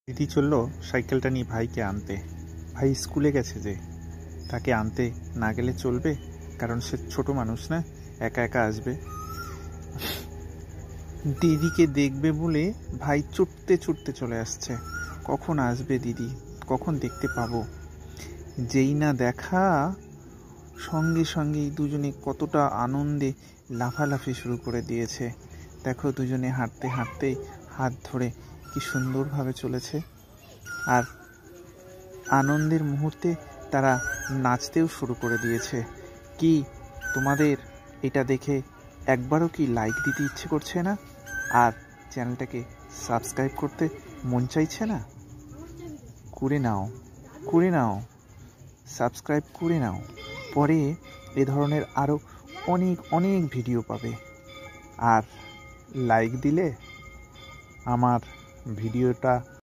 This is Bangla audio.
দিদি চলল সাইকেলটা নিয়ে ভাইকে আনতে। ভাই স্কুলে গেছে যে, তাকে আনতে না গেলে চলবে? কারণ সে ছোট মানুষ না, একা একা আসবে। দিদিকে দেখবে বলে ভাই ছুটতে ছুটতে চলে আসছে। কখন আসবে দিদি, কখন দেখতে পাবো? যেই না দেখা, সঙ্গে সঙ্গেই দুজনে কতটা আনন্দে লাফালাফি শুরু করে দিয়েছে। দেখো, দুজনে হাঁটতে হাঁটতে হাত ধরে কি সুন্দরভাবে চলেছে। আর আনন্দের মুহূর্তে তারা নাচতেও শুরু করে দিয়েছে। কি তোমাদের এটা দেখে একবারও কি লাইক দিতে ইচ্ছে করছে না? আর চ্যানেলটাকে সাবস্ক্রাইব করতে মন চাইছে না? করে নাও, করে নাও, সাবস্ক্রাইব করে নাও। পরে এ ধরনের আরও অনেক অনেক ভিডিও পাবে। আর লাইক দিলে আমার ভিডিওটা